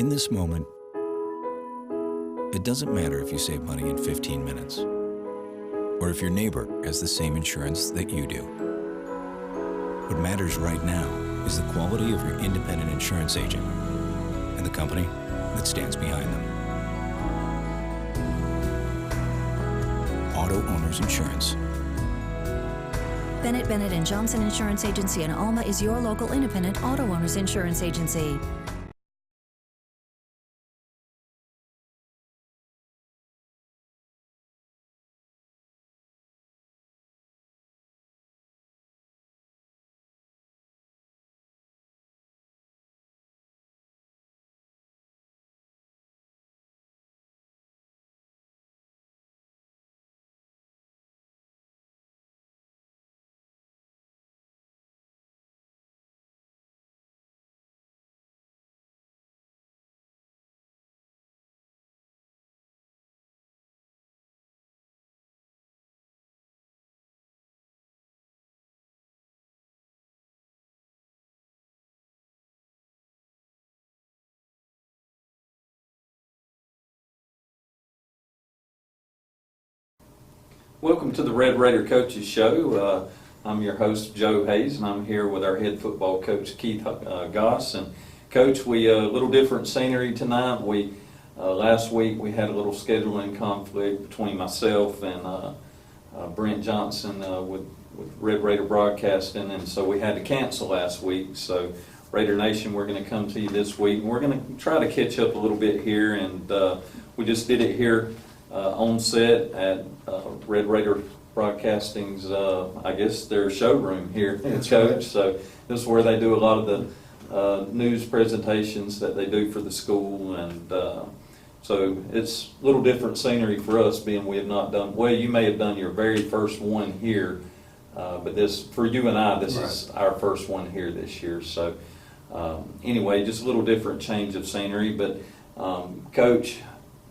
In this moment, it doesn't matter if you save money in 15 minutes or if your neighbor has the same insurance that you do. What matters right now is the quality of your independent insurance agent and the company that stands behind them. Auto Owners Insurance. Bennett Bennett & Johnson Insurance Agency in Alma is your local independent auto owners insurance agency. Welcome to the Red Raider Coaches Show. I'm your host, Joe Hayes, and I'm here with our head football coach, Keith Goss. And Coach, we a little different scenery tonight. Last week we had a little scheduling conflict between myself and Brent Johnson with Red Raider Broadcasting, and so we had to cancel last week. So Raider Nation, we're going to come to you this week, and we're going to try to catch up a little bit here. And we just did it here on set at Red Raider Broadcasting's, I guess, their showroom here, Coach. Right. So this is where they do a lot of the news presentations that they do for the school, and so it's a little different scenery for us, being we have not done, well, you may have done your very first one here, but this, for you and I, this is our first one here this year. So anyway, just a little different change of scenery, but Coach,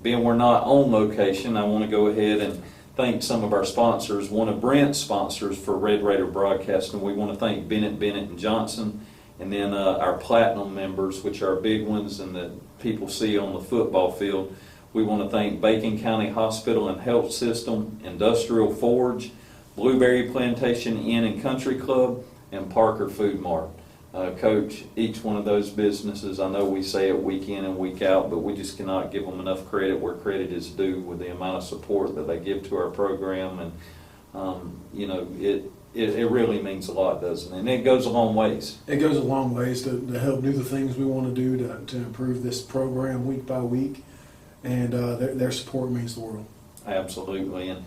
being we're not on location, I want to go ahead and thank some of our sponsors. One of Brent's sponsors for Red Raider Broadcasting, we want to thank Bennett & Johnson, and then our Platinum members, which are big ones and that people see on the football field. We want to thank Bacon County Hospital and Health System, Industrial Forge, Blueberry Plantation Inn and Country Club, and Parker Food Mart. Coach, each one of those businesses, I know we say it week in and week out, but we just cannot give them enough credit where credit is due with the amount of support that they give to our program. And you know, it really means a lot, doesn't it? And it goes a long ways. It goes a long ways to help do the things we want to do to improve this program week by week, and their support means the world. Absolutely. And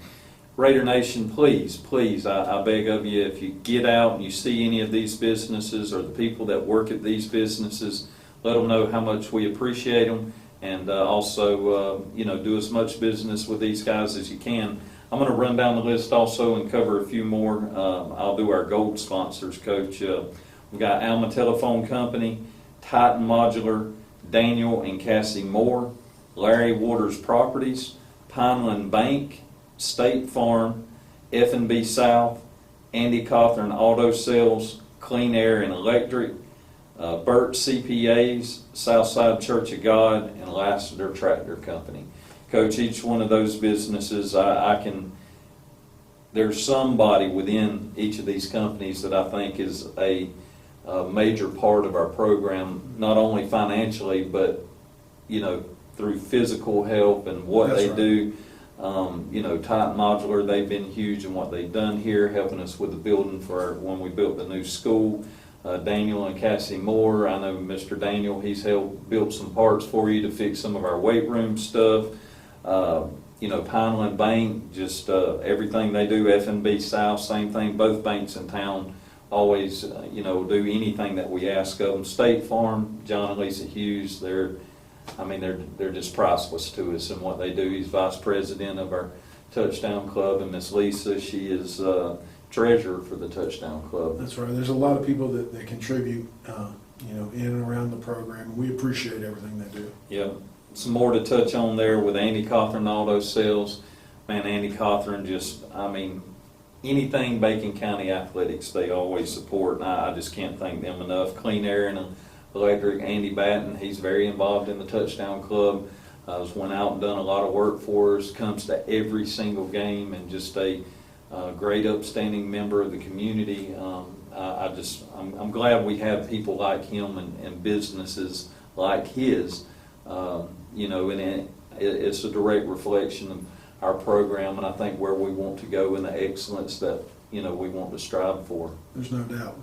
Raider Nation, please, I beg of you, if you get out and you see any of these businesses or the people that work at these businesses, let them know how much we appreciate them, and also, you know, do as much business with these guys as you can. I'm going to run down the list also and cover a few more. I'll do our gold sponsors, Coach. We've got Alma Telephone Company, Titan Modular, Daniel and Cassie Moore, Larry Waters Properties, Pineland Bank, State Farm, F&B South, Andy Cawthorn Auto Sales, Clean Air and Electric, Burt CPAs, Southside Church of God, and Lassiter Tractor Company. Coach, each one of those businesses, there's somebody within each of these companies that I think is a major part of our program, not only financially, but, you know, through physical help and what That's they right. do. You know, Titan Modular, they've been huge in what they've done here, helping us with the building for when we built the new school. Daniel and Cassie Moore, I know Mr. Daniel, he's built some parts for you to fix some of our weight room stuff. You know, Pineland Bank, just everything they do. F&B South, same thing. Both banks in town always, you know, do anything that we ask of them. State Farm, John and Lisa Hughes, they're just priceless to us in what they do. He's vice president of our Touchdown Club, and Miss Lisa, she is treasurer for the Touchdown Club. That's right. There's a lot of people that contribute, you know, in and around the program, and we appreciate everything they do. Yeah. Some more to touch on there with Andy Cawthorn Auto Sales. Man, Andy Cawthorn just, I mean, anything Bacon County athletics, they always support, and I just can't thank them enough. Clean Air and Electric, Andy Batten. He's very involved in the Touchdown Club. Has went out and done a lot of work for us, comes to every single game, and just a great upstanding member of the community. I'm glad we have people like him and businesses like his, and it's a direct reflection of our program, and I think where we want to go and the excellence that, we want to strive for. There's no doubt.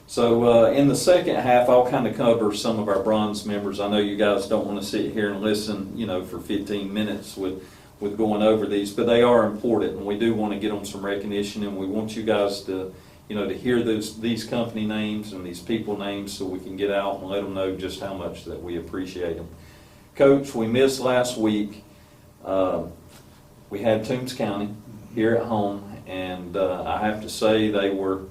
So in the second half, I'll kind of cover some of our bronze members. I know you guys don't want to sit here and listen, for 15 minutes with going over these, but they are important, and we do want to get them some recognition, and we want you guys to, to hear these company names and these people names so we can get out and let them know just how much that we appreciate them. Coach, we missed last week. We had Toombs County here at home, and I have to say they were,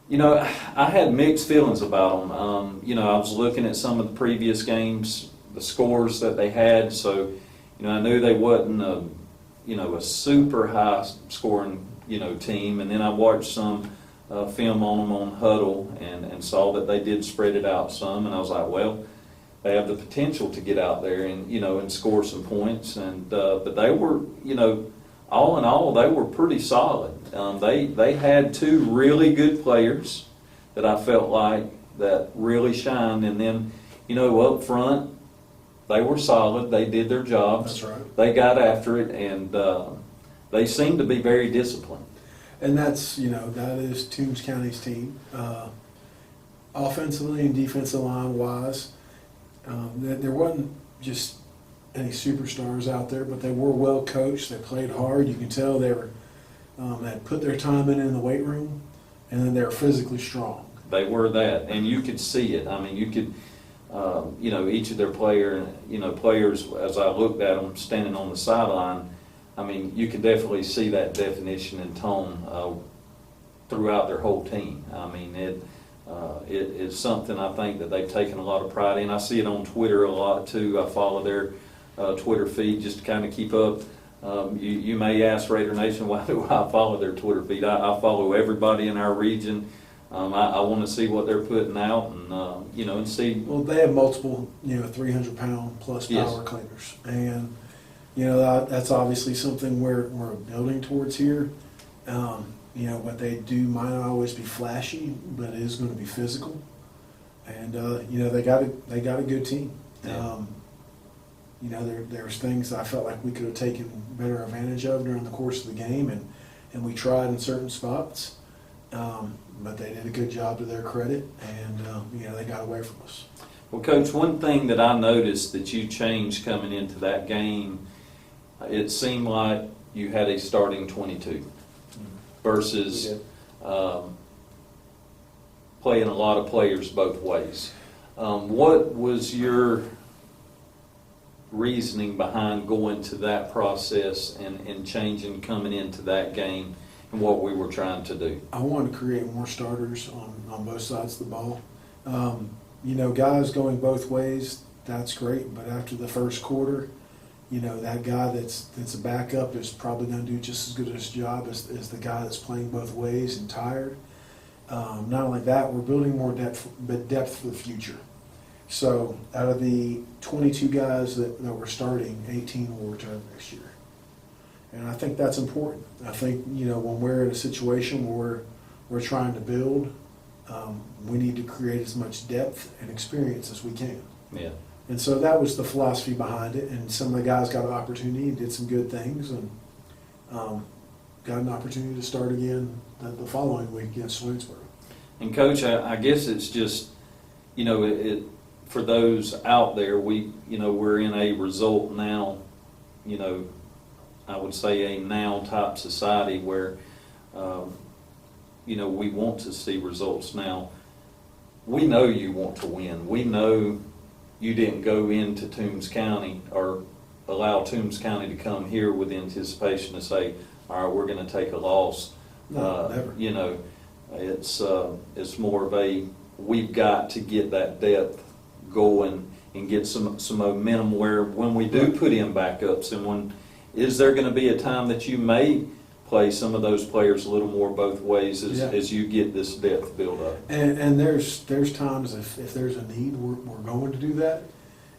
I had mixed feelings about them. I was looking at some of the previous games, the scores that they had, so, I knew they wasn't a super high scoring, team, and then I watched some film on them on Huddle and saw that they did spread it out some, and I was like, well, they have the potential to get out there and, and score some points, and but they were, all in all, they were pretty solid. They had two really good players that I felt like that really shined, and then, up front, they were solid. They did their jobs. That's right. They got after it, and they seemed to be very disciplined. And that's, that is Toombs County's team. Offensively and defensive line wise, there wasn't just any superstars out there, but they were well coached. They played hard. You can tell they were they had put their time in the weight room, and then they were physically strong. They were that, and you could see it. I mean, you could, each of their players, as I looked at them standing on the sideline, I mean, you could definitely see that definition and tone throughout their whole team. I mean, it's something I think that they've taken a lot of pride in. I see it on Twitter a lot too. I follow their Twitter feed just to kind of keep up. You may ask Raider Nation, why do I follow their Twitter feed? I follow everybody in our region. I want to see what they're putting out and, and see. Well, they have multiple, 300-pound plus Yes. power cleaners. And, that's obviously something we're building towards here. What they do might not always be flashy, but it is going to be physical. And, they got a good team. Yeah. There's things I felt like we could have taken better advantage of during the course of the game, and we tried in certain spots. But they did a good job to their credit, and they got away from us. Well, Coach, one thing that I noticed that you changed coming into that game, it seemed like you had a starting 22 versus playing a lot of players both ways. What was your reasoning behind going to that process and changing coming into that game and what we were trying to do? I wanted to create more starters on both sides of the ball. Guys going both ways, that's great, but after the first quarter, that guy that's a backup is probably going to do just as good a job as the guy that's playing both ways and tired. Not only that, we're building more depth for the future. So out of the 22 guys that were starting, 18 will return next year. And I think that's important. I think, when we're in a situation where we're trying to build, we need to create as much depth and experience as we can. Yeah. And so that was the philosophy behind it. And some of the guys got an opportunity and did some good things, and got an opportunity to start again the following week against Swainsboro. And Coach, I guess it's just, for those out there, we're in a result now, I would say a now type society where, we want to see results now. We know you want to win. We know you didn't go into Toombs County or allow Toombs County to come here with anticipation to say, all right, we're going to take a loss. No, never. It's more of a, we've got to get that depth going and get some momentum where when we do put in backups, and is there going to be a time that you may play some of those players a little more both ways as, Yeah. as you get this depth build up. And there's times if there's a need, we're going to do that.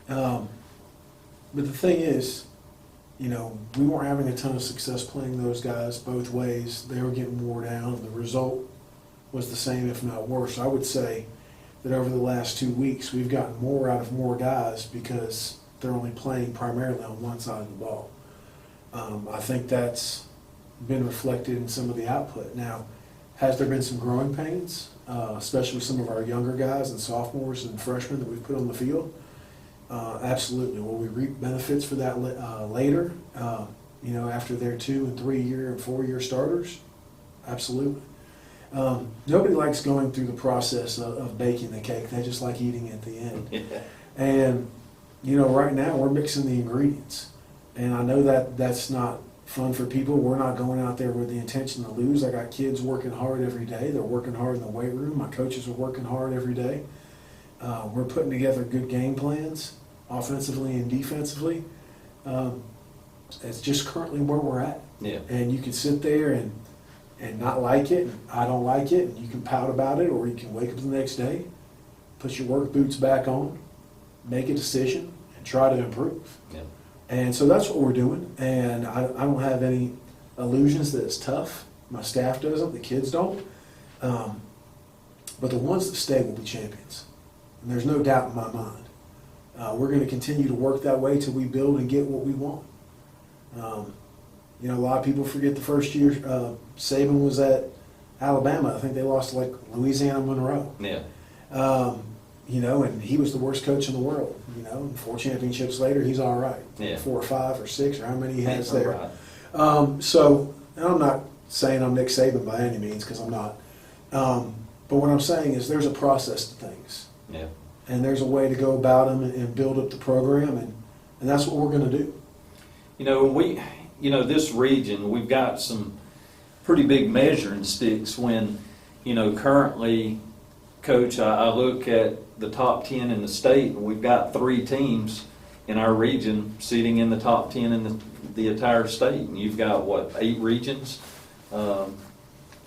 But the thing is, you know, we weren't having a ton of success playing those guys both ways. They were getting wore down. The result was the same, if not worse. I would say that over the last 2 weeks, we've gotten more out of more guys because they're only playing primarily on one side of the ball. I think that's been reflected in some of the output. Now, has there been some growing pains, especially with some of our younger guys and sophomores and freshmen that we've put on the field? Absolutely. Will we reap benefits for that later, you know, after their 2 and 3 year and 4 year starters? Absolutely. Nobody likes going through the process of baking the cake. They just like eating at the end. Yeah. And, you know, right now we're mixing the ingredients. And I know that that's not fun for people. We're not going out there with the intention to lose. I got kids working hard every day. They're working hard in the weight room. My coaches are working hard every day. We're putting together good game plans, offensively and defensively. It's just currently where we're at. Yeah. And you can sit there and not like it, and I don't like it, and you can pout about it, or you can wake up the next day, put your work boots back on, make a decision, and try to improve. Yeah. And so that's what we're doing, and I don't have any illusions that it's tough. My staff doesn't, the kids don't. But the ones that stay will be champions. And there's no doubt in my mind. We're going to continue to work that way till we build and get what we want. You know, a lot of people forget the first year Saban was at Alabama. I think they lost to like Louisiana Monroe. Yeah. You know, and he was the worst coach in the world. You know, and 4 championships later, he's all right. Yeah. 4 or 5 or 6 or how many he has Yeah, there. right. So, and I'm not saying I'm Nick Saban by any means, because I'm not. But what I'm saying is there's a process to things. Yeah. And there's a way to go about them and build up the program, and that's what we're going to do. You know, this region, we've got some pretty big measuring sticks when, you know, currently, Coach, I look at the top 10 in the state, and we've got 3 teams in our region sitting in the top 10 in the entire state. And you've got, what, 8 regions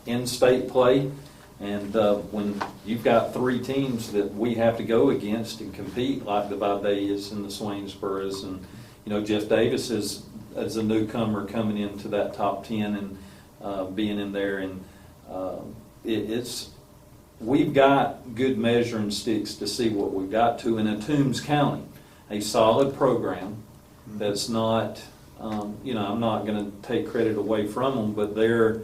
in state play? And when you've got 3 teams that we have to go against and compete, like the Vidays and the Swainsboroughs, and, you know, Jeff Davis is as a newcomer coming into that top 10 and being in there, and we've got good measuring sticks to see what we've got to in a Toombs County, a solid program that's not, you know, I'm not going to take credit away from them, but they're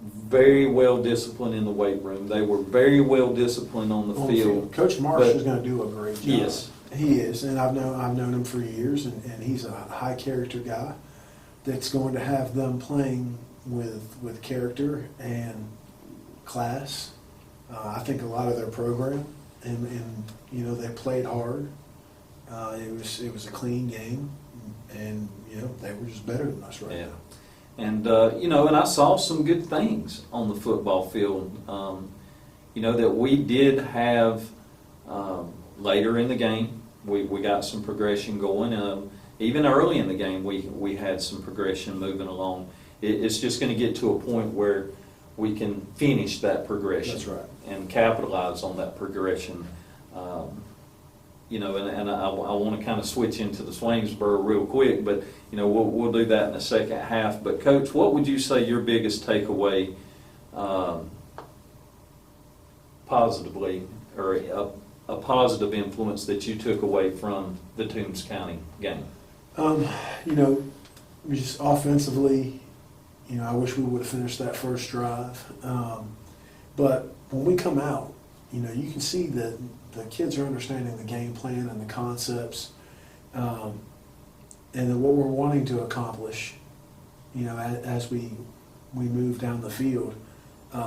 very well disciplined in the weight room. They were very well disciplined on the field. Coach Marsh is going to do a great job. Yes. He is, and I've known him for years, and he's a high character guy that's going to have them playing with character and class. I think a lot of their program, and you know, they played hard. It was a clean game, and you know, they were just better than us right Yeah. now. And, you know, and I saw some good things on the football field, you know, that we did have later in the game. We got some progression going. Even early in the game, we had some progression moving along. It's just going to get to a point where we can finish that progression. That's right. And capitalize on that progression. You know, and I want to kind of switch into the Swainsboro real quick, but, you know, we'll do that in the second half. But, Coach, what would you say your biggest takeaway positively, or a positive influence that you took away from the Toombs County game? You know, just offensively, you know, I wish we would have finished that first drive. But when we come out, you know, you can see that the kids are understanding the game plan and the concepts, and then what we're wanting to accomplish, you know, as we move down the field.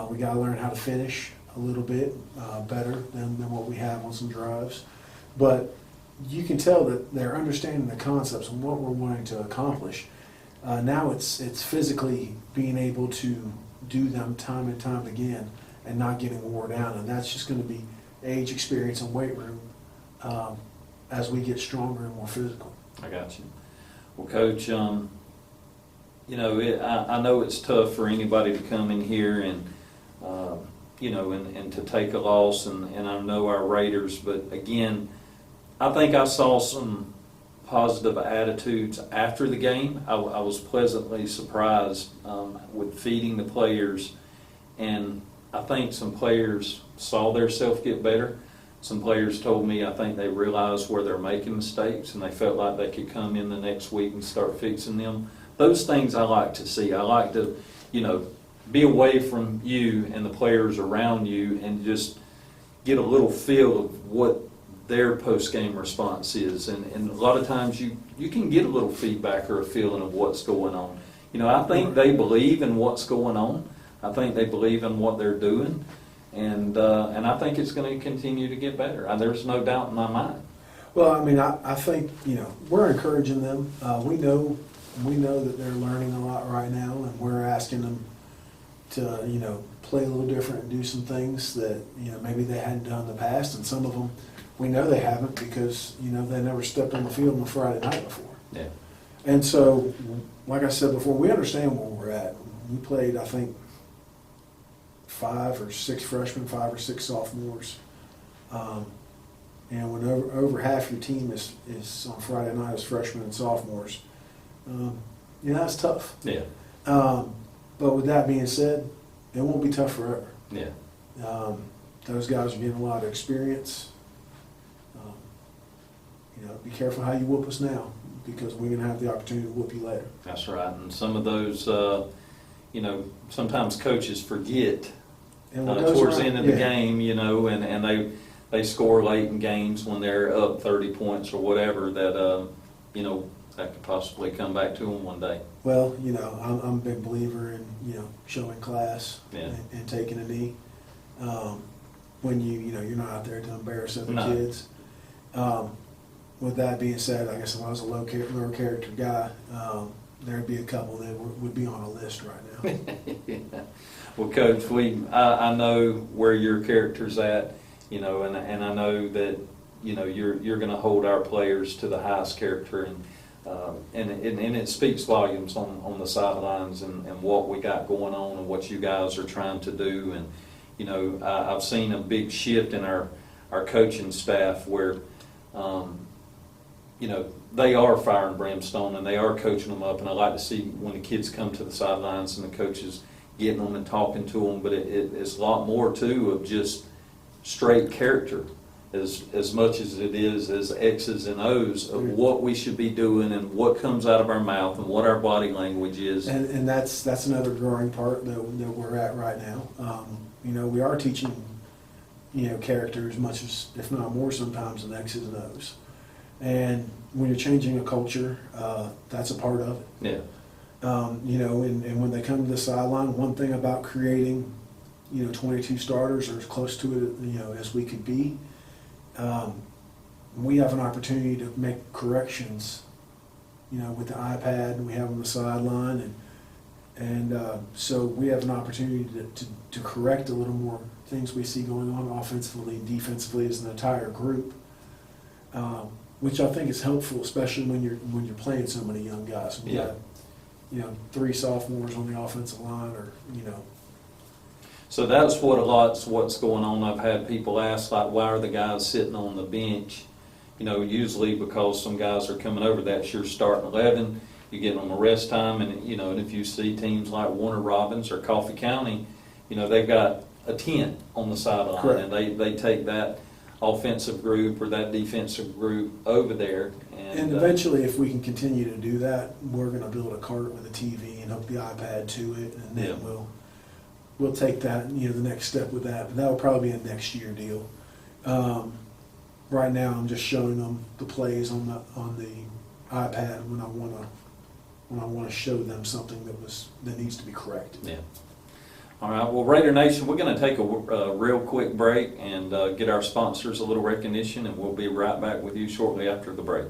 We got to learn how to finish a little bit better than what we have on some drives. But you can tell that they're understanding the concepts and what we're wanting to accomplish. Now it's physically being able to do them time and time again and not getting wore down, and that's just going to be age, experience, and weight room as we get stronger and more physical. I got you. Well, Coach, I know it's tough for anybody to come in here and, and to take a loss, and I know our Raiders, but again, I think I saw some positive attitudes after the game. I was pleasantly surprised with feeding the players, and I think some players saw themselves get better. Some players told me I think they realized where they're making mistakes, and they felt like they could come in the next week and start fixing them. Those things I like to see. I like to, be away from you and the players around you and just get a little feel of what their post-game response is. And a lot of times you can get a little feedback or a feeling of what's going on. I think they believe in what's going on. I think they believe in what they're doing. And I think it's going to continue to get better. There's no doubt in my mind. Well, I think, we're encouraging them. We know that they're learning a lot right now, and we're asking them to, play a little different and do some things that, maybe they hadn't done in the past. And some of them, we know they haven't because, they never stepped on the field on a Friday night before. Yeah. And so, like I said before, we understand where we're at. We played, I think, 5 or 6 freshmen, 5 or 6 sophomores. And when over half your team is on Friday night as freshmen and sophomores, that's tough. Yeah. But with that being said, it won't be tough forever. Yeah. Those guys are getting a lot of experience. Be careful how you whoop us now, because we're going to have the opportunity to whoop you later. That's right. And some of those, sometimes coaches forget And towards the end of the game, and they score late in games when they're up 30 points or whatever, that, that could possibly come back to them one day. Well, I'm a big believer in, showing class and taking a knee. When you're not out there to embarrass other kids. With that being said, I guess if I was a lower character guy, there'd be a couple that would be on a list right now. Yeah. Well, Coach, I know where your character's at, and I know that, you're going to hold our players to the highest character, and it speaks volumes on the sidelines and what we got going on and what you guys are trying to do. And, I've seen a big shift in our coaching staff where, they are fire and brimstone, and they are coaching them up. And I like to see when the kids come to the sidelines and the coaches getting them and talking to them. But it's a lot more, too, of just straight character as much as it is as X's and O's of what we should be doing and what comes out of our mouth and what our body language is. And that's another growing part that we're at right now. We are teaching, character as much as, if not more sometimes, than X's and O's. And when you're changing a culture, that's a part of it. Yeah. And when they come to the sideline, one thing about creating, 22 starters or as close to it, as we could be, we have an opportunity to make corrections, with the iPad, and we have on the sideline, and so we have an opportunity to correct a little more things we see going on offensively and defensively as an entire group. Which I think is helpful, especially when you're playing so many young guys. We got 3 sophomores on the offensive line, or So that's what's going on. I've had people ask, like, why are the guys sitting on the bench? Usually because some guys are coming over. That's your starting 11. You get them a rest time, and and if you see teams like Warner Robins or Coffee County, they've got a tent on the sideline. Correct. And they take that offensive group or that defensive group over there. And eventually, if we can continue to do that, we're going to build a cart with a TV and hook the iPad to it, and then we'll take that, the next step with that. But that will probably be a next year deal. Right now, I'm just showing them the plays on the iPad when I want to show them something that needs to be corrected. Yeah. All right. Well, Raider Nation, we're going to take a real quick break and get our sponsors a little recognition, and we'll be right back with you shortly after the break.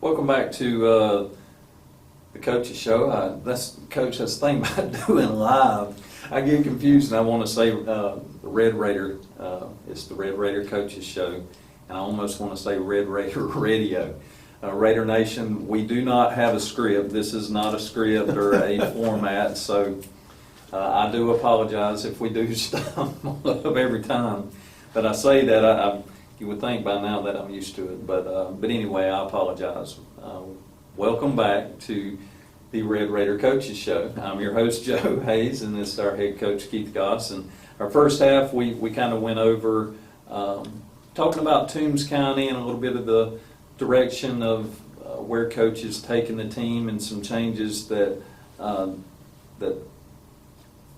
Welcome back to the Coach's Show. Coach, that's the thing about doing live. I get confused and I want to say Red Raider. It's the Red Raider Coach's Show, and I almost want to say Red Raider Radio. Raider Nation, we do not have a script. This is not a script or a format, so I do apologize if we do stumble up every time. But I say that you would think by now that I'm used to it, but anyway, I apologize. Welcome back to the Red Raider Coaches Show. I'm your host, Joe Hayes, and this is our head coach, Keith Goss. And our first half, we kind of went over talking about Toombs County and a little bit of the direction of where Coach is taking the team and some changes that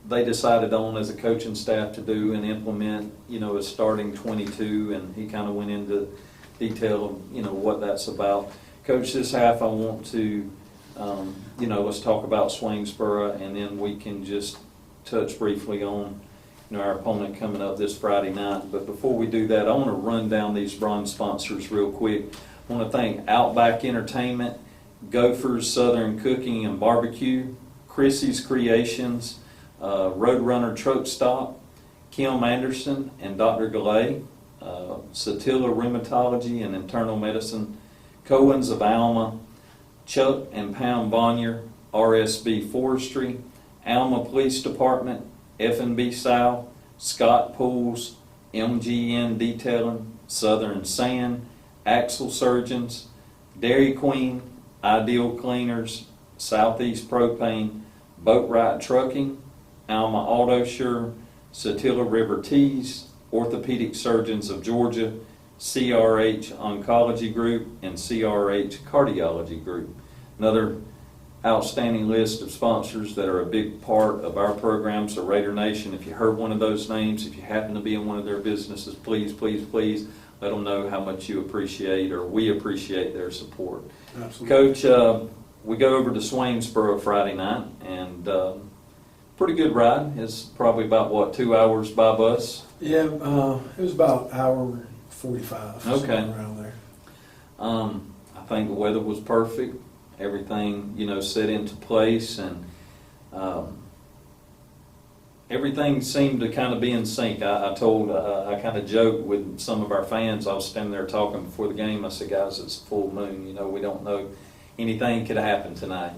they decided on as a coaching staff to do and implement, a starting 22, and he kind of went into detail of, what that's about. Coach, this half I want to, let's talk about Swainsboro, and then we can just touch briefly on, our opponent coming up this Friday night. But before we do that, I want to run down these bronze sponsors real quick. I want to thank Outback Entertainment, Gophers Southern Cooking and Barbecue, Chrissy's Creations, Roadrunner Truck Stop, Kim Anderson and Dr. Galay, Satilla Rheumatology and Internal Medicine, Cohen's of Alma, Chuck and Pam Bonnier, RSB Forestry, Alma Police Department, F&B South, Scott Pools, MGN Detailing, Southern Sand, Axle Surgeons, Dairy Queen, Ideal Cleaners, Southeast Propane, Boatwright Trucking, Alma Auto Sure, Satilla River Teas, Orthopedic Surgeons of Georgia, CRH Oncology Group, and CRH Cardiology Group. Another outstanding list of sponsors that are a big part of our program. So Raider Nation, if you heard one of those names, if you happen to be in one of their businesses, please, please, please let them know how much you appreciate, or we appreciate their support. Absolutely. Coach, we go over to Swainsboro Friday night, and pretty good ride. It's probably about, 2 hours by bus? Yeah, it was about hour 45, Okay. somewhere around there. I think the weather was perfect. Everything, set into place, and everything seemed to kind of be in sync. I kind of joked with some of our fans. I was standing there talking before the game. I said, guys, it's full moon. We don't know. Anything could happen tonight.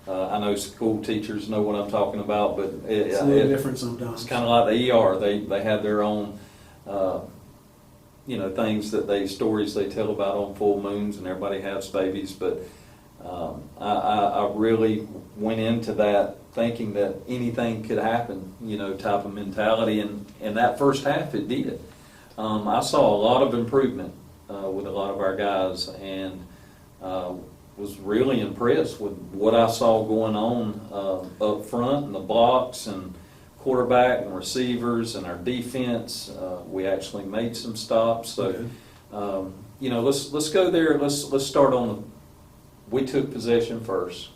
I know school teachers know what I'm talking about, but It's a little different sometimes. it's kind of like the ER. They have their own, stories they tell about on full moons, and everybody has babies. But I really went into that thinking that anything could happen, type of mentality. And in that first half, it did. I saw a lot of improvement with a lot of our guys, and was really impressed with what I saw going on up front in the blocks and quarterback and receivers and our defense. We actually made some stops. So, let's go there. Let's start on we took possession first.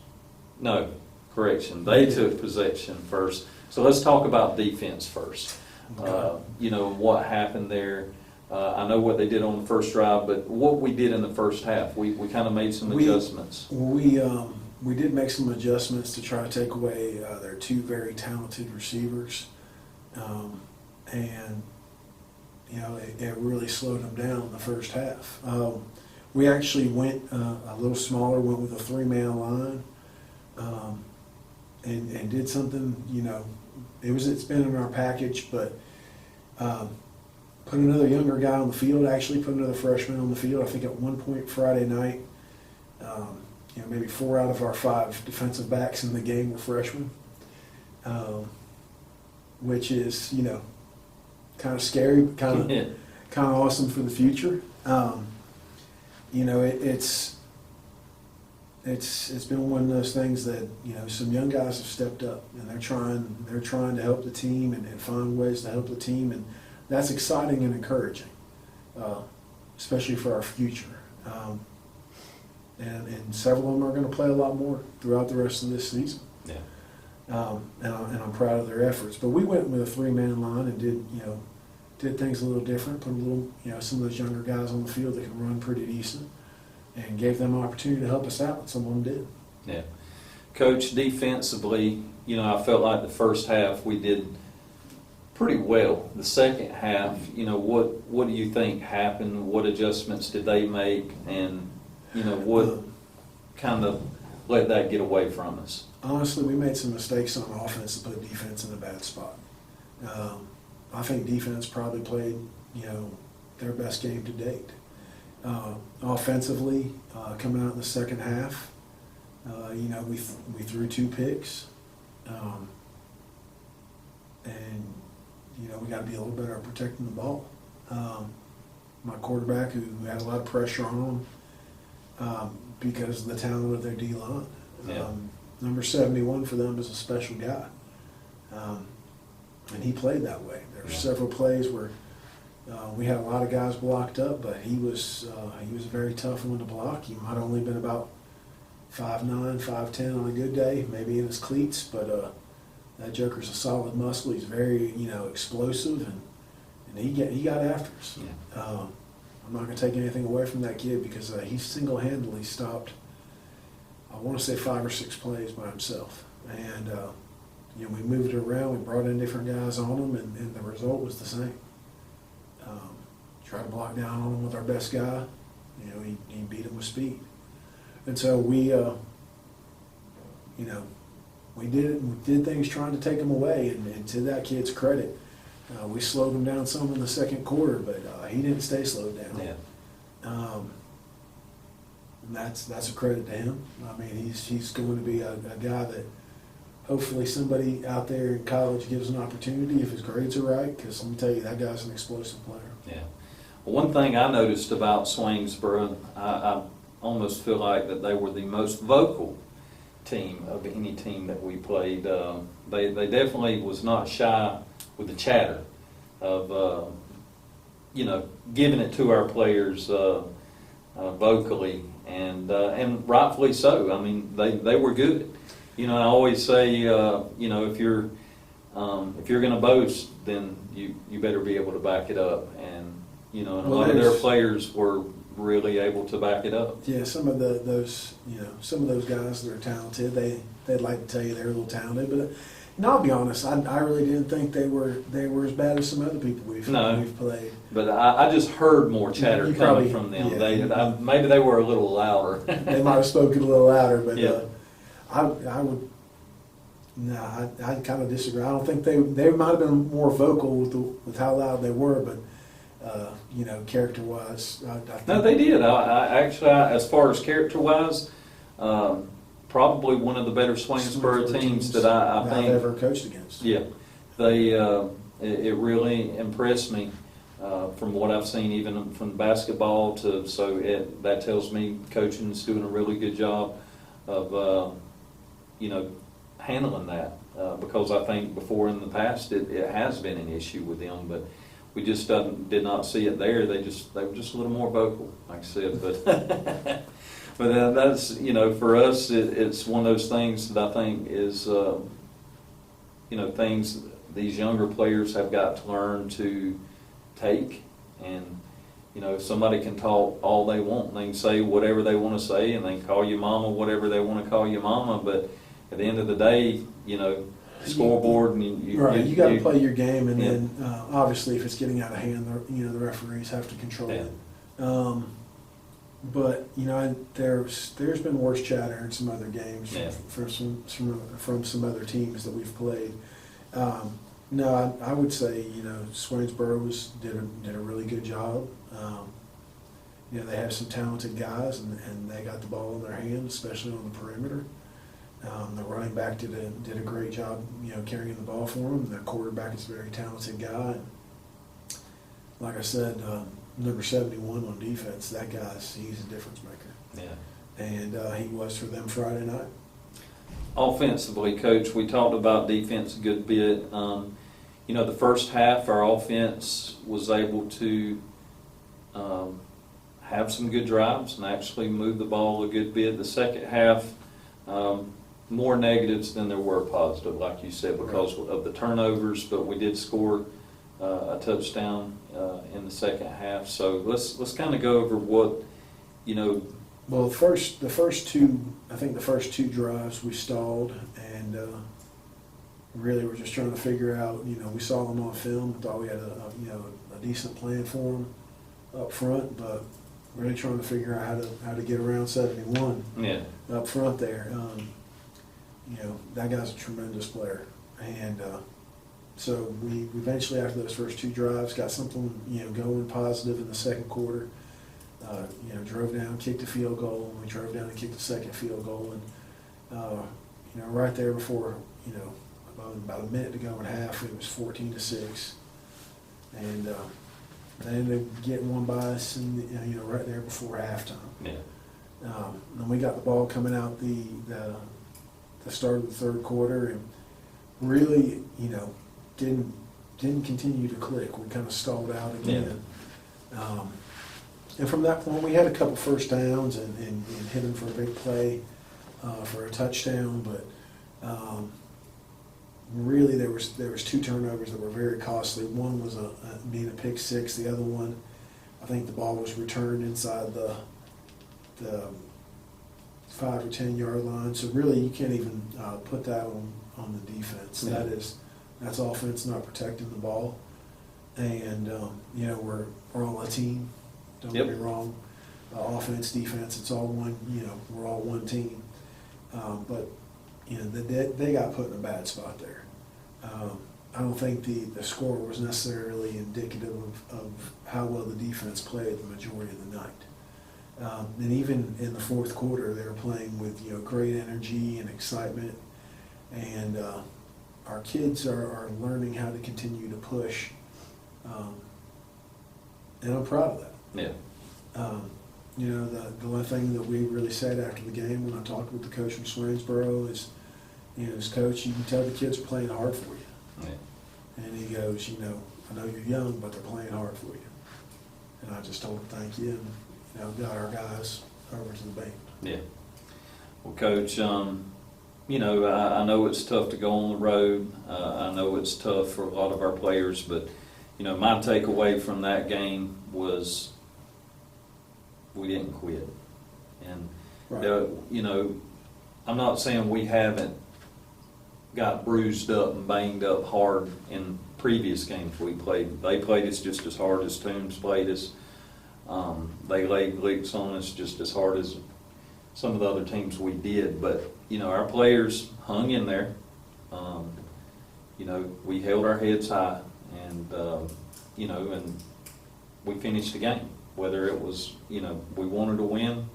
No, correction. They took possession first. So let's talk about defense first. Okay. What happened there. I know what they did on the first drive, but what we did in the first half, we kind of made some adjustments. We did make some adjustments to try to take away their two very talented receivers, and it really slowed them down in the first half. We actually went a little smaller, went with a three-man line, and did something. It's been in our package, but. Put another younger guy on the field, actually put another freshman on the field. I think at one point Friday night, maybe 4 out of our 5 defensive backs in the game were freshmen, which is, kind of scary, but kind of awesome for the future. It's been one of those things that, some young guys have stepped up, and they're trying to help the team and find ways to help the team, and that's exciting and encouraging, especially for our future. And several of them are going to play a lot more throughout the rest of this season. Yeah. And I'm proud of their efforts. But we went with a three-man line and did things a little different. Put a little, some of those younger guys on the field that can run pretty decent, and gave them an opportunity to help us out, and some of them did. Yeah. Coach, defensively, I felt like the first half we did pretty well. The second half, what do you think happened? What adjustments did they make? And, what kind of let that get away from us? Honestly, we made some mistakes on offense to put defense in a bad spot. I think defense probably played, their best game to date. Offensively, coming out in the second half, we threw 2 picks, and we got to be a little better at protecting the ball. My quarterback, who had a lot of pressure on him because of the talent of their D-line. Yeah. Number 71 for them is a special guy, and he played that way. There were several plays where we had a lot of guys blocked up, but he was a very tough one to block. He might have only been about 5'9", 5'10" on a good day, maybe in his cleats, but that joker's a solid muscle. He's very, explosive, and he got after us. Yeah. I'm not going to take anything away from that kid because he single-handedly stopped, I want to say 5 or 6 plays by himself. And, we moved it around, we brought in different guys on him, and the result was the same. Tried to block down on him with our best guy. He beat him with speed. And so we did things trying to take him away, and to that kid's credit, we slowed him down some in the second quarter, but he didn't stay slowed down. Yeah. And that's a credit to him. I mean, he's going to be a guy that hopefully somebody out there in college gives an opportunity if his grades are right, because let me tell you, that guy's an explosive player. Yeah. Well, one thing I noticed about Swainsboro, I almost feel like that they were the most vocal team of any team that we played. They definitely was not shy with the chatter of, giving it to our players vocally, and rightfully so. I mean, they were good. I always say, if you're going to boast, then you better be able to back it up. And and a lot of their players were really able to back it up. Yeah, some of those guys that are talented, they'd like to tell you they're a little talented, but I'll be honest, I really didn't think they were as bad as some other people we've played. But I just heard more chatter coming from them. Yeah, maybe they were a little louder. They might have spoken a little louder, but yeah. I kind of disagree. I don't think they might have been more vocal with how loud they were, but character-wise, I think. No, they did. I actually, as far as character-wise, probably one of the better Swainsboro teams that I think I've ever coached against. Yeah, they it really impressed me from what I've seen, even from basketball that tells me coaching's doing a really good job of handling that because I think before in the past it has been an issue with them, but we just did not see it there. They were just a little more vocal, like I said, but but that's for us it's one of those things that I think is things these younger players have got to learn to take. And somebody can talk all they want, they can say whatever they want to say, and they can call you mama whatever they want to call you mama, but at the end of the day, scoreboard, and you got to play your game, and then obviously if it's getting out of hand, the referees have to control it. But there's been worse chatter in some other games from some other teams that we've played. No, I would say Swainsboro did a really good job. They have some talented guys, and they got the ball in their hands, especially on the perimeter. The running back did a great job, carrying the ball for them. The quarterback is a very talented guy. And like I said, number 71 on defense, he's a difference maker. Yeah. And he was for them Friday night. Offensively, Coach, we talked about defense a good bit. The first half, our offense was able to have some good drives and actually move the ball a good bit. The second half, more negatives than there were positive, like you said, because of the turnovers, but we did score a touchdown in the second half. So let's kind of go over what, Well, the first two, I think the first two drives we stalled, and really we're just trying to figure out. We saw them on film, thought we had a decent plan for them up front, but really trying to figure out how to get around 71 Yeah. up front there. That guy's a tremendous player, and so we eventually, after those first two drives, got something going positive in the second quarter. Drove down, kicked a field goal, and we drove down and kicked the second field goal, and right there before about a minute to go in half, it was 14-6, and they ended up getting one by us, and right there before halftime. Yeah. Then we got the ball coming out the start of the third quarter, and really, didn't continue to click. We kind of stalled out again. And from that point, we had a couple first downs and hit them for a big play for a touchdown, but really there was two turnovers that were very costly. One was being a pick six. The other one, I think the ball was returned inside the 5 or 10 yard line. So really, you can't even put that on the defense. Yeah. That's offense not protecting the ball, and we're all a team. Don't Yep. get me wrong. Offense, defense, it's all one. We're all one team. But they got put in a bad spot there. I don't think the score was necessarily indicative of how well the defense played the majority of the night. And even in the fourth quarter, they were playing with great energy and excitement, and our kids are learning how to continue to push, and I'm proud of that. Yeah. The one thing that we really said after the game when I talked with the coach from Swainsboro is, as coach, you can tell the kids are playing hard for you. Yeah. And he goes, I know you're young, but they're playing hard for you. And I just told him thank you, and got our guys over to the bank. Yeah. Well, Coach, I know it's tough to go on the road. I know it's tough for a lot of our players, but my takeaway from that game was we didn't quit. And Right. I'm not saying we haven't got bruised up and banged up hard in previous games we played. They played us just as hard as Toombs played us. They laid licks on us just as hard as some of the other teams we did. But, our players hung in there. We held our heads high, and, and we finished the game. Whether it was, we wanted to win,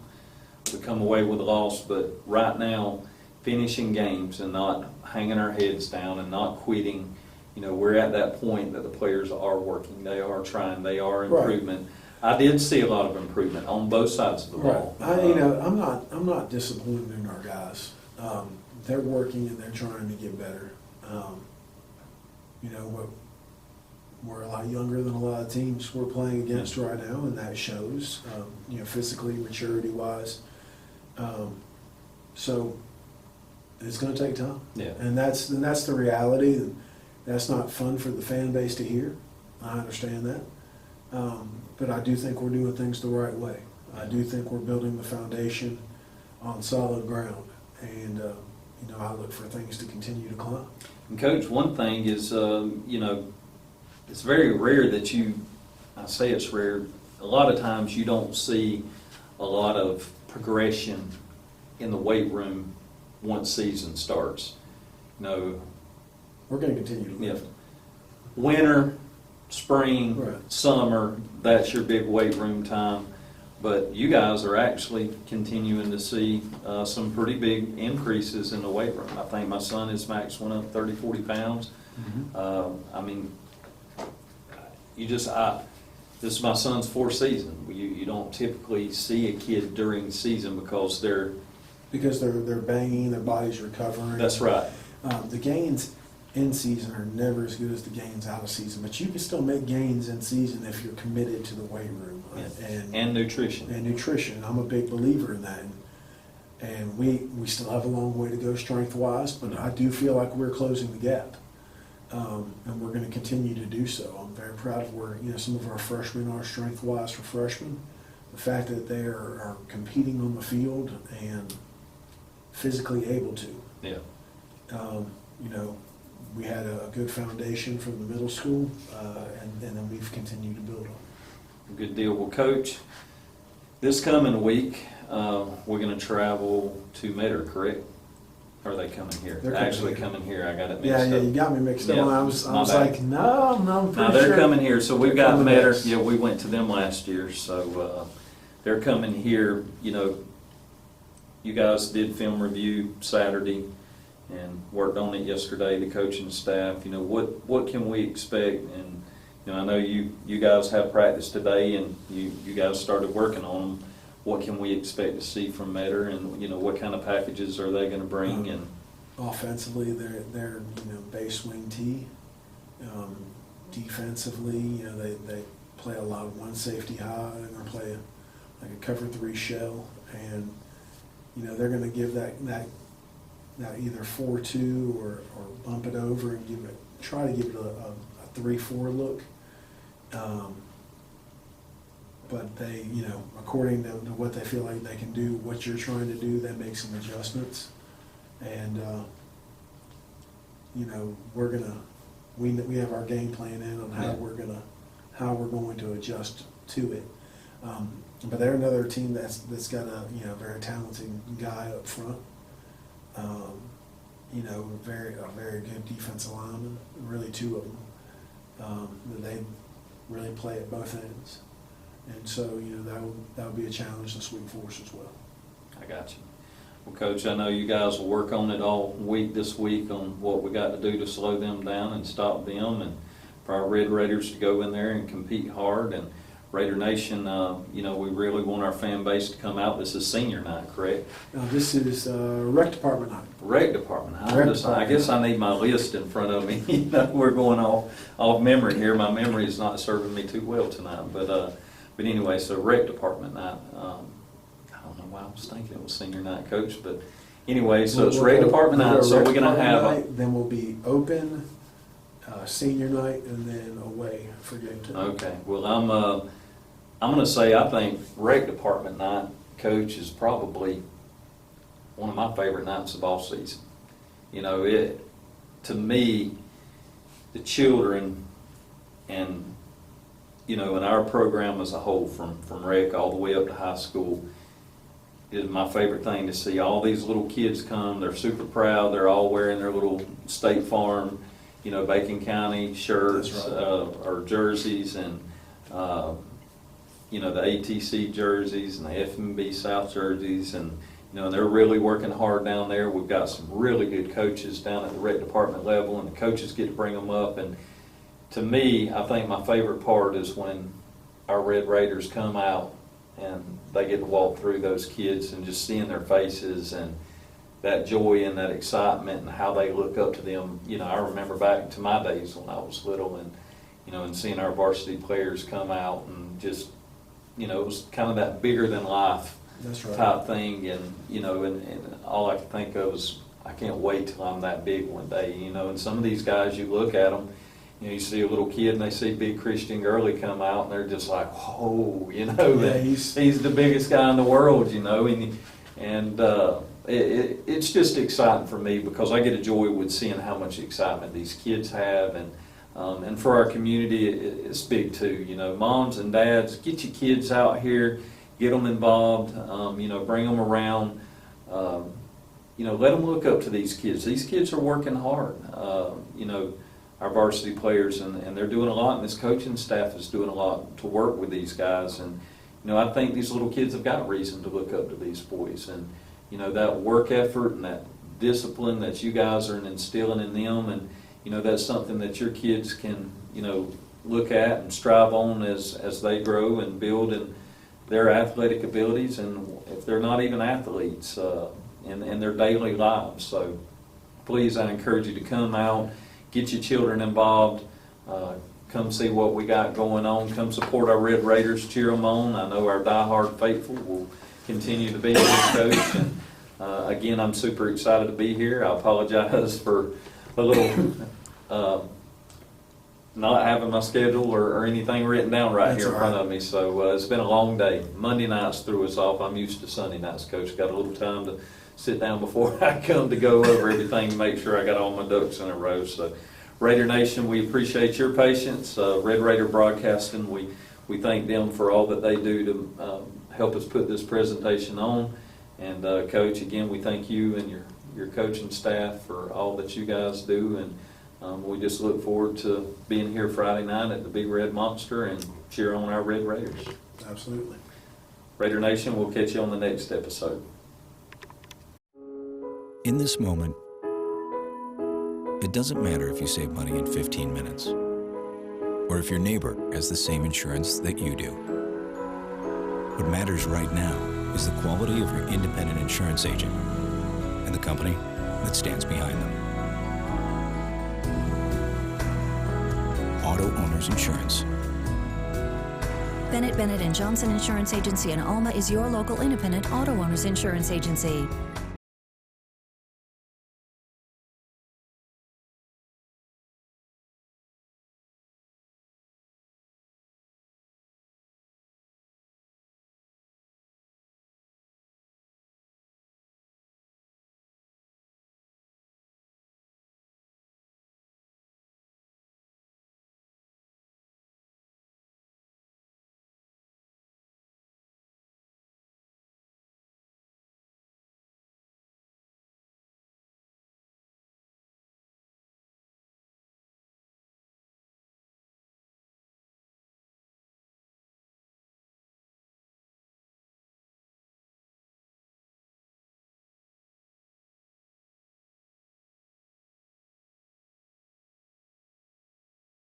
we come away with a loss, but right now, finishing games and not hanging our heads down and not quitting, we're at that point that the players are working, they are trying, they are improvement. Right. I did see a lot of improvement on both sides of the ball. Right. I'm not disappointed in our guys. They're working and they're trying to get better. We're a lot younger than a lot of teams we're playing against right now, and that shows, physically, maturity-wise. So it's going to take time. Yeah. And that's the reality. That's not fun for the fan base to hear. I understand that. But I do think we're doing things the right way. I do think we're building the foundation on solid ground. And, I look for things to continue to climb. And Coach, one thing is, it's very rare that I say it's rare, a lot of times you don't see a lot of progression in the weight room once season starts. We're going to continue to lift. Winter, spring, Right. summer, that's your big weight room time. But you guys are actually continuing to see some pretty big increases in the weight room. I think my son, his max went up 30, 40 pounds. Mm-hmm. This is my son's fourth season. You don't typically see a kid during season because they're banging, their body's recovering. That's right. The gains in season are never as good as the gains out of season, but you can still make gains in season if you're committed to the weight room and nutrition. And nutrition. I'm a big believer in that. And we still have a long way to go strength-wise, but I do feel like we're closing the gap. And we're going to continue to do so. I'm very proud of where some of our freshmen are strength-wise for freshmen. the fact that they are competing on the field and physically able to. Yeah. You know, we had a good foundation from the middle school, and then we've continued to build on. Good deal. Well, Coach, this coming week, we're going to travel to Metter, correct? Or are they coming here? They're coming Actually here. coming here. I got it mixed Yeah, up. you got me mixed up. Yeah, I was my bad. like, no, I'm No, pretty they're sure. coming here. So we've They're got coming Metter. next. Yeah, we went to them last year. So they're coming here. You know, you guys did film review Saturday and worked on it yesterday, the coaching staff. You know, what can we expect? And, you know, I know you guys have practice today and you guys started working on them. What can we expect to see from Metter, and, you know, what kind of packages are they going to bring? And Offensively, they're you know, base wing T. Defensively, you know, they play a lot of one safety high. They're going to play like a cover 3 shell, and you know, they're going to give that either 4-2 or bump it over and try to give it a 3-4 look. But they, you know, according to what they feel like they can do, what you're trying to do, they make some adjustments. And, you know, we have our game plan in on how we're going to adjust to it. But they're another team that's got a, you know, very talented guy up front. You know, a very good defensive lineman, really 2 of them. They really play at both ends. And so, you know, that would be a challenge this week for us as well. I got you. Well, Coach, I know you guys will work on it all week this week on what we got to do to slow them down and stop them, and for our Red Raiders to go in there and compete hard. And Raider Nation, you know, we really want our fan base to come out. This is senior night, correct? This is rec department night. Rec department. Rec I department. guess I need my list in front of me. You know, we're going off memory here. My memory is not serving me too well tonight. But anyway, so rec department night. I don't know why I was thinking it was senior night, Coach, but anyway, so it's rec department night. So we're gonna have Then we'll be open, senior night, and then away for game 2. Okay. Well, I'm gonna say I think rec department night, Coach, is probably one of my favorite nights of all season. You know, to me, the children and, you know, in our program as a whole, from rec all the way up to high school, is my favorite thing to see. All these little kids come, they're super proud, they're all wearing their little State Farm, you know, Bacon County shirts, That's right. or jerseys, and, you know, the ATC jerseys and the FMB South jerseys, and, you know, they're really working hard down there. We've got some really good coaches down at the rec department level, and the coaches get to bring them up. And to me, I think my favorite part is when our Red Raiders come out and they get to walk through those kids and just seeing their faces and that joy and that excitement and how they look up to them. You know, I remember back to my days when I was little, and, you know, and seeing our varsity players come out and just, you know, it was kind of that bigger than life That's right. type thing. And, you know, and all I could think of was, I can't wait till I'm that big one day, you know. And some of these guys, you look at them, you know, you see a little kid and they see big Christian Gurley come out and they're just like, whoa, you know, Yeah, that he's the biggest guy in the world, you know. And it's just exciting for me because I get a joy with seeing how much excitement these kids have. And for our community, it's big too. You know, moms and dads, get your kids out here, get them involved, you know, bring them around. You know, let them look up to these kids. These kids are working hard. You know, our varsity players, and they're doing a lot, and this coaching staff is doing a lot to work with these guys. And, you know, I think these little kids have got reason to look up to these boys. And, you know, that work effort and that discipline that you guys are instilling in them, and, you know, that's something that your kids can, you know, look at and strive on as they grow and build in their athletic abilities, and if they're not even athletes, in their daily lives. So please, I encourage you to come out, get your children involved, come see what we got going on, come support our Red Raiders, cheer them on. I know our diehard faithful will continue to be with Coach. And again, I'm super excited to be here. I apologize for a little not having my schedule or anything written down right That's here in all front right. of me. So it's been a long day. Monday nights threw us off. I'm used to Sunday nights, Coach. Got a little time to sit down before I come to go over everything to make sure I got all my ducks in a row. So Raider Nation, we appreciate your patience. Red Raider Broadcasting, we thank them for all that they do to help us put this presentation on. And Coach, again, we thank you and your coaching staff for all that you guys do. And we just look forward to being here Friday night at the Big Red Monster and cheer on our Red Raiders. Absolutely. Raider Nation, we'll catch you on the next episode. In this moment, it doesn't matter if you save money in 15 minutes or if your neighbor has the same insurance that you do. What matters right now is the quality of your independent insurance agent and the company that stands behind them. Auto Owners Insurance. Bennett Bennett & Johnson Insurance Agency in Alma is your local independent auto owners insurance agency.